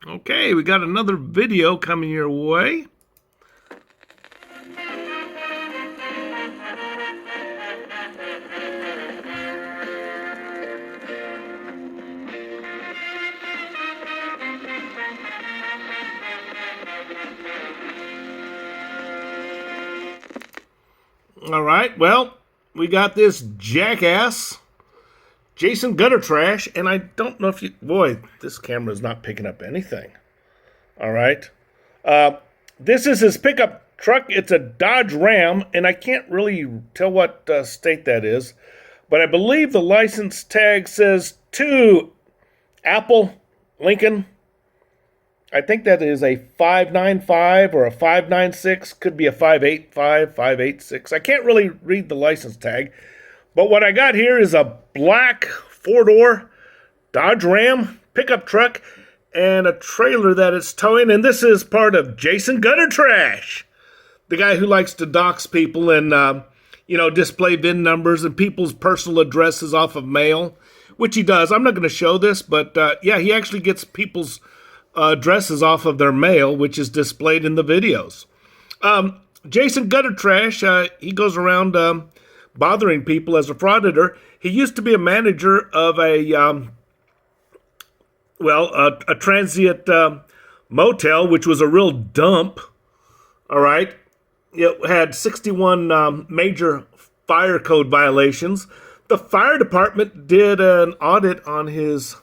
Okay, we got another video coming your way. All right, well, we got this jackass, Jason Guttertrash, and I don't know if you... Boy, this camera is not picking up anything. All right. This is his pickup truck. It's a Dodge Ram, and I can't really tell what state that is, but I believe the license tag says to Apple, Lincoln. I think that is a 595 or a 596. Could be a 585, 586. I can't really read the license tag. But what I got here is a black four-door Dodge Ram pickup truck and a trailer that it's towing. And this is part of Jason Guttertrash, the guy who likes to dox people and, display VIN numbers and people's personal addresses off of mail, which he does. I'm not going to show this, but he actually gets people's addresses off of their mail, which is displayed in the videos. Jason Guttertrash, he goes around bothering people as a frauditor. He used to be a manager of a transient motel, which was a real dump. All right. It had 61 major fire code violations. The fire department did an audit on his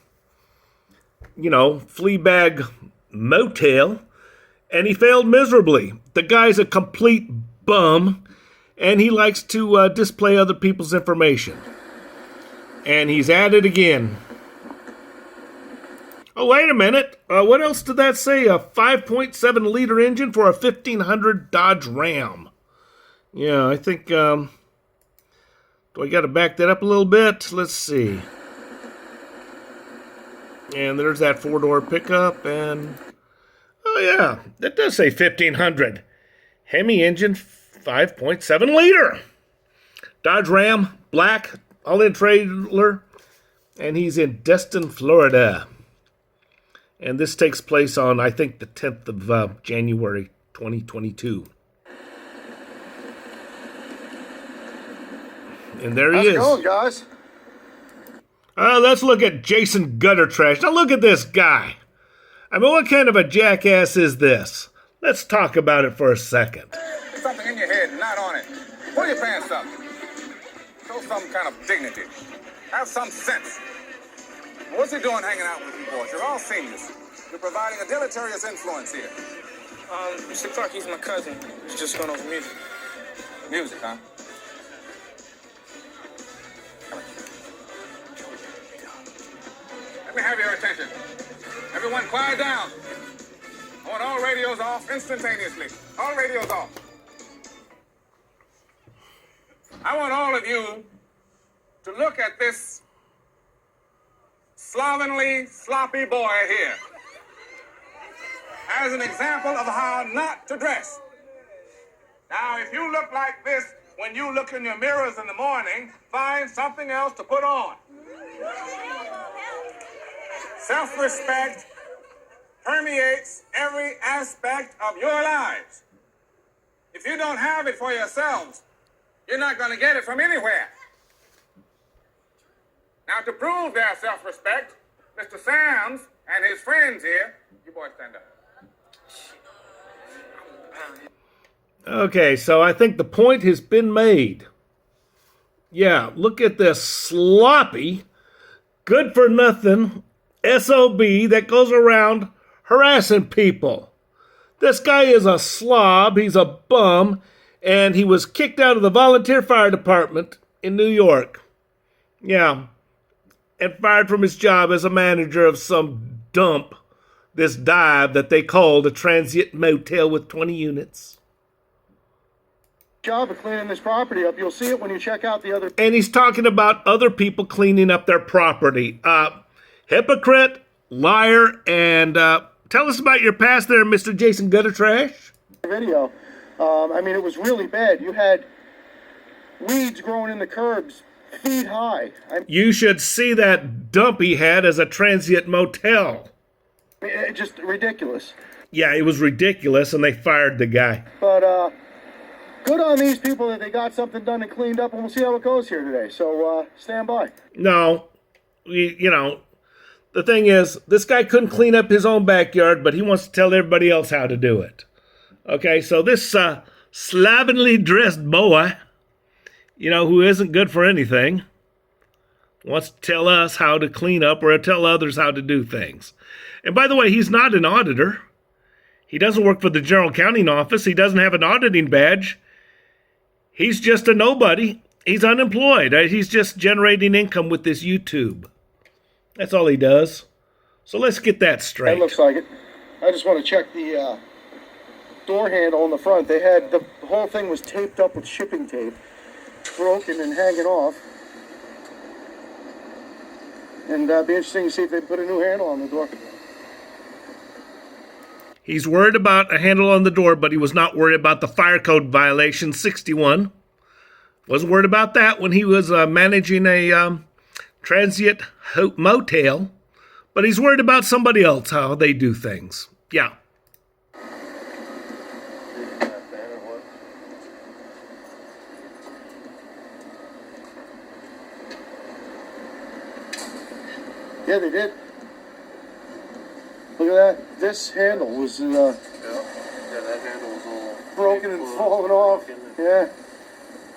flea bag motel, and he failed miserably. The guy's a complete bum, and he likes to display other people's information. And he's at it again. Oh, wait a minute. What else did that say? A 5.7 liter engine for a 1500 Dodge Ram. Yeah, I think, do I got to back that up a little bit? Let's see. And there's that four-door pickup, and oh yeah, that does say 1500. Hemi engine, 5.7 liter. Dodge Ram, black, all-in trailer, and he's in Destin, Florida. And this takes place on, I think, the 10th of January, 2022. And there he is. How's it going, guys? Let's look at Jason Guttertrash. Now look at this guy. I mean, what kind of a jackass is this? Let's talk about it for a second. Put something in your head, not on it. Pull your pants up. Show some kind of dignity. Have some sense. What's he doing hanging out with you boys? You're all seniors. You're providing a deleterious influence here. Mr. Clark, he's my cousin. He's just going over music. Music, huh? Let me have your attention. Everyone quiet down. I want all radios off instantaneously. All radios off. I want all of you to look at this slovenly, sloppy boy here as an example of how not to dress. Now, if you look like this when you look in your mirrors in the morning, find something else to put on. Self-respect permeates every aspect of your lives. If you don't have it for yourselves, you're not going to get it from anywhere. Now, to prove their self-respect, Mr. Sams and his friends here, you boys stand up. Okay, so I think the point has been made. Yeah, look at this sloppy, good-for-nothing SOB that goes around harassing people. This guy is a slob, he's a bum, and he was kicked out of the volunteer fire department in New York. Yeah, and fired from his job as a manager of some dump, this dive that they called a transient motel with 20 units. Job of cleaning this property up. You'll see it when you check out the other. And he's talking about other people cleaning up their property. Hypocrite, liar, and tell us about your past there, Mr. Jason Guttertrash. Video. It was really bad. You had weeds growing in the curbs, feet high. You should see that dump he had as a transient motel. Just ridiculous. Yeah, it was ridiculous, and they fired the guy. But good on these people that they got something done and cleaned up, and we'll see how it goes here today. So stand by. No, the thing is, this guy couldn't clean up his own backyard, but he wants to tell everybody else how to do it. Okay, so this slovenly dressed boy, who isn't good for anything, wants to tell us how to clean up or tell others how to do things. And by the way, he's not an auditor. He doesn't work for the General Accounting Office. He doesn't have an auditing badge. He's just a nobody. He's unemployed. He's just generating income with this YouTube. That's all he does. So let's get that straight. That looks like it. I just want to check the door handle in the front. They had the whole thing was taped up with shipping tape, broken and hanging off. And it'd be interesting to see if they put a new handle on the door. He's worried about a handle on the door, but he was not worried about the fire code violation 61. Wasn't worried about that when he was managing a transient motel, but he's worried about somebody else, how they do things. Yeah. Yeah, they did. Look at that. This handle was Yeah, that handle was all broken and falling off. Yeah.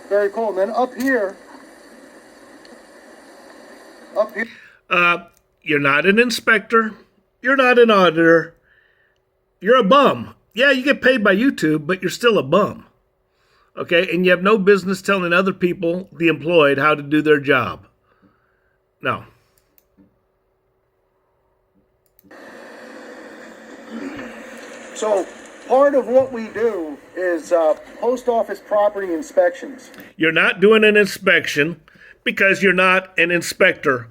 Very cool. And then up here. You're not an inspector. You're not an auditor. You're a bum. Yeah, you get paid by YouTube, but you're still a bum. Okay? And you have no business telling other people, the employed, how to do their job. No. So part of what we do is post office property inspections. You're not doing an inspection because you're not an inspector.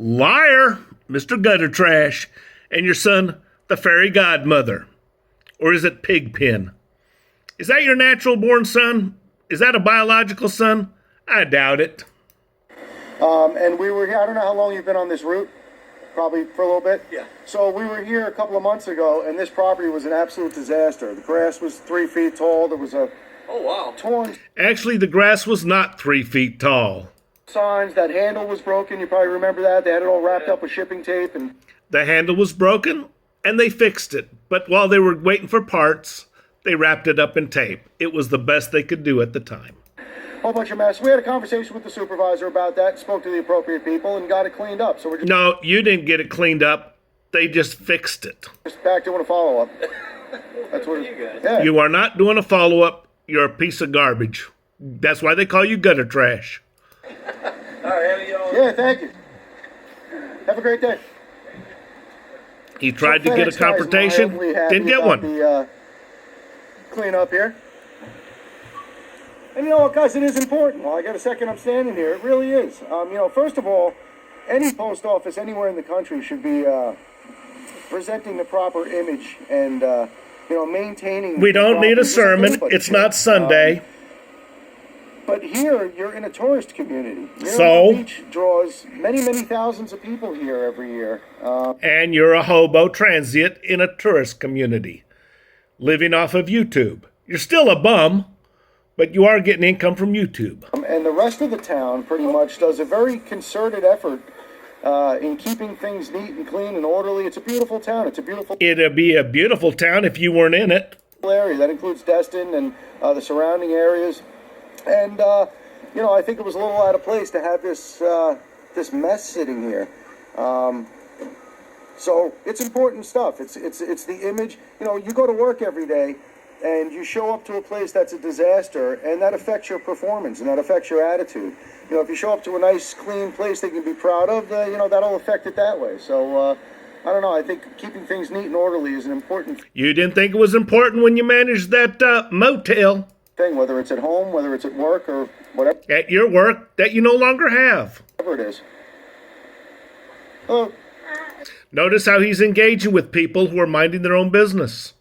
Liar, Mr. Guttertrash, and your son, the fairy godmother. Or is it Pigpen? Is that your natural born son? Is that a biological son? I doubt it. And we were here, I don't know how long you've been on this route. Probably for a little bit? Yeah. So we were here a couple of months ago, and this property was an absolute disaster. The grass was 3 feet tall. There was a torn Actually, the grass was not 3 feet tall. signs. That handle was broken. You probably remember that. They had it all wrapped up with shipping tape. And The handle was broken, and they fixed it. But while they were waiting for parts, they wrapped it up in tape. It was the best they could do at the time. whole bunch of mess. We had a conversation with the supervisor about that, spoke to the appropriate people, and got it cleaned up. So we're No, you didn't get it cleaned up. They just fixed it. just back doing a follow-up. That's what it, yeah. You are not doing a follow-up. You're a piece of garbage. That's why they call you gutter trash. Yeah, thank you. Have a great day. He tried to get a FedEx guys are confrontation, mildly happy didn't get about one. The clean up here. And you know what, guys, it is important. Well, I got a second I'm standing here. It really is. First of all, any post office anywhere in the country should be presenting the proper image and, maintaining. We don't need a property. sermon. Everybody It's should. not Sunday. But here, you're in a tourist community. So? The beach draws many, many thousands of people here every year. And you're a hobo transient in a tourist community, living off of YouTube. You're still a bum, but you are getting income from YouTube. And the rest of the town pretty much does a very concerted effort in keeping things neat and clean and orderly. It's a beautiful town. It's a beautiful It'd be a beautiful town if you weren't in it. area. That includes Destin and the surrounding areas. And, I think it was a little out of place to have this mess sitting here. So it's important stuff. It's the image. You go to work every day and you show up to a place that's a disaster, and that affects your performance and that affects your attitude. If you show up to a nice, clean place they can be proud of, that'll affect it that way. So, I don't know. I think keeping things neat and orderly is an important You didn't think it was important when you managed that motel thing, whether it's at home, whether it's at work, or whatever at your work that you no longer have. it is. Hello. Notice how he's engaging with people who are minding their own business.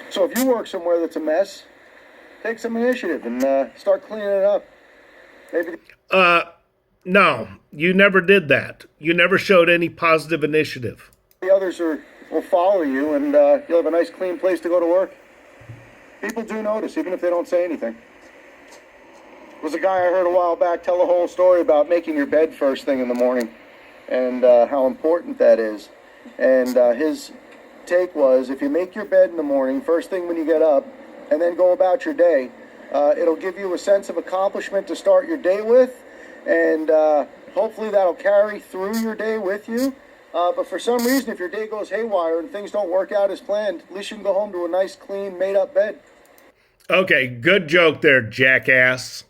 So if you work somewhere that's a mess, take some initiative and start cleaning it up. Maybe No, you never did that. You never showed any positive initiative. The others will follow you, and you'll have a nice, clean place to go to work. People do notice, even if they don't say anything. There was a guy I heard a while back tell a whole story about making your bed first thing in the morning and how important that is. And his take was, if you make your bed in the morning, first thing when you get up, and then go about your day, it'll give you a sense of accomplishment to start your day with, and hopefully that'll carry through your day with you. But for some reason, if your day goes haywire and things don't work out as planned, at least you can go home to a nice, clean, made-up bed. Okay, good joke there, jackass.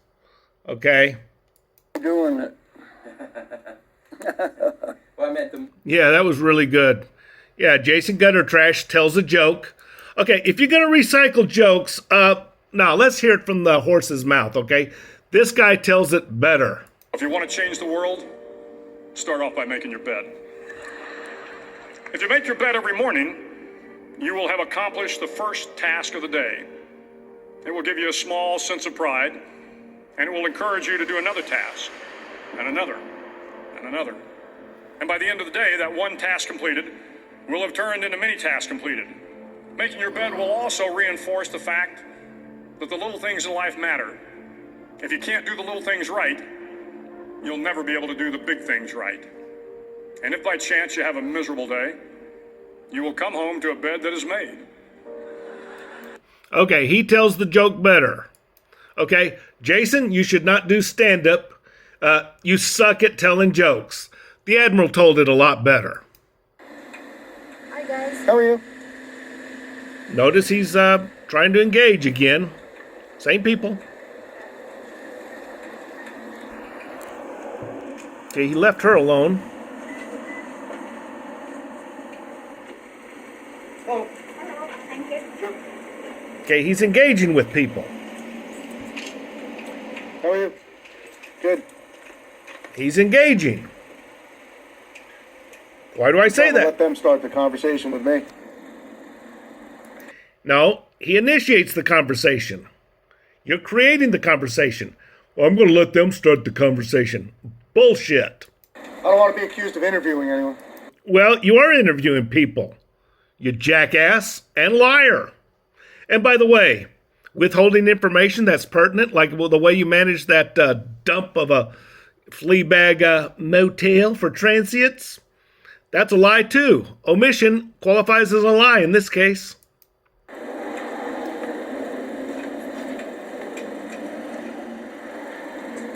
Okay? Doing it. Well, I meant them. Yeah, that was really good. Yeah, Jason Guttertrash tells a joke. Okay, if you're going to recycle jokes, now let's hear it from the horse's mouth, okay? This guy tells it better. If you want to change the world, start off by making your bed. If you make your bed every morning, you will have accomplished the first task of the day. It will give you a small sense of pride, and it will encourage you to do another task, and another, and another. And by the end of the day, that one task completed will have turned into many tasks completed. Making your bed will also reinforce the fact that the little things in life matter. If you can't do the little things right, you'll never be able to do the big things right. And if by chance you have a miserable day, you will come home to a bed that is made. Okay, he tells the joke better. Okay, Jason, you should not do stand-up. You suck at telling jokes. The Admiral told it a lot better. Hi, guys. How are you? Notice he's trying to engage again. Same people. Okay, he left her alone. Hello, thank you. Okay, he's engaging with people. How are you? Good. He's engaging. Why do I say Let that? them start the conversation with me. No, he initiates the conversation. You're creating the conversation. Well, I'm going to let them start the conversation. Bullshit. I don't want to be accused of interviewing anyone. Well, you are interviewing people. You jackass and liar. And by the way, withholding information that's pertinent, like the way you managed that dump of a flea bag motel for transients, that's a lie too. Omission qualifies as a lie in this case.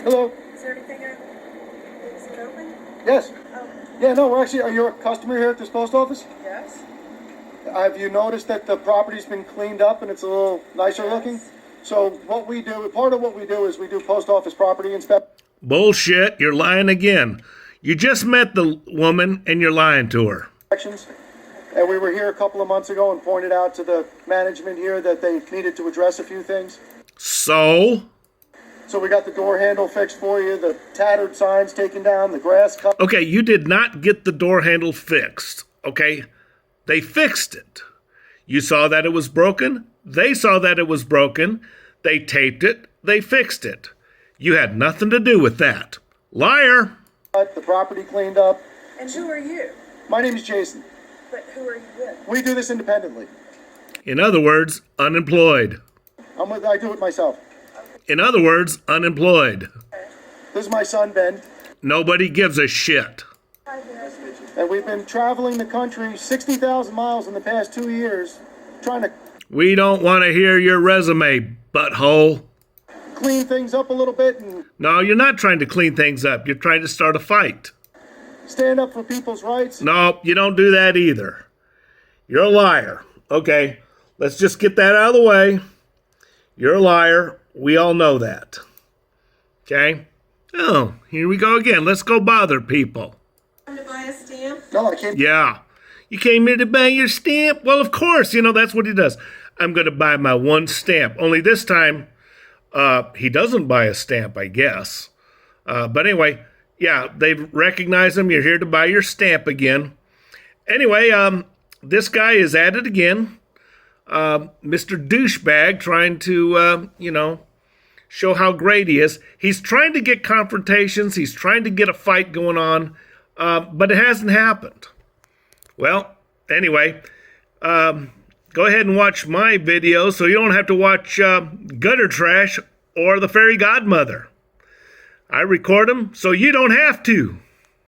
Hello? Is there anything is it open? Yes. Oh, Yeah, no, are you a customer here at this post office? yes. Have you noticed that the property's been cleaned up and it's a little nicer Yes. looking? So part of what we do is we do post office property inspections. Bullshit, you're lying again. You just met the woman and you're lying to her. And we were here a couple of months ago and pointed out to the management here that they needed to address a few things. So we got the door handle fixed for you, the tattered signs taken down, the grass cut. okay, you did not get the door handle fixed, okay? They fixed it. You saw that it was broken. They saw that it was broken. They taped it. They fixed it. You had nothing to do with that. Liar. The property cleaned up. And who are you? My name is Jason. But who are you with? We do this independently. In other words, unemployed. I do it myself. In other words, unemployed. This is my son, Ben. Nobody gives a shit. Hi there. And we've been traveling the country 60,000 miles in the past 2 years trying to We don't want to hear your resume, butthole. clean things up a little bit and No, you're not trying to clean things up. You're trying to start a fight. stand up for people's rights. No, you don't do that either. You're a liar. Okay, let's just get that out of the way. You're a liar. We all know that. Okay? Oh, here we go again. Let's go bother people. Come to buy a stamp? No, I can't. Yeah. You came here to buy your stamp? Well, of course, that's what he does. I'm going to buy my one stamp. Only this time, he doesn't buy a stamp, I guess. But anyway, yeah, they've recognized him. You're here to buy your stamp again. Anyway, this guy is at it again. Mr. Douchebag trying to, show how great he is. He's trying to get confrontations. He's trying to get a fight going on, but it hasn't happened. Well, anyway, go ahead and watch my video so you don't have to watch Guttertrash or the Fairy Godmother. I record them so you don't have to.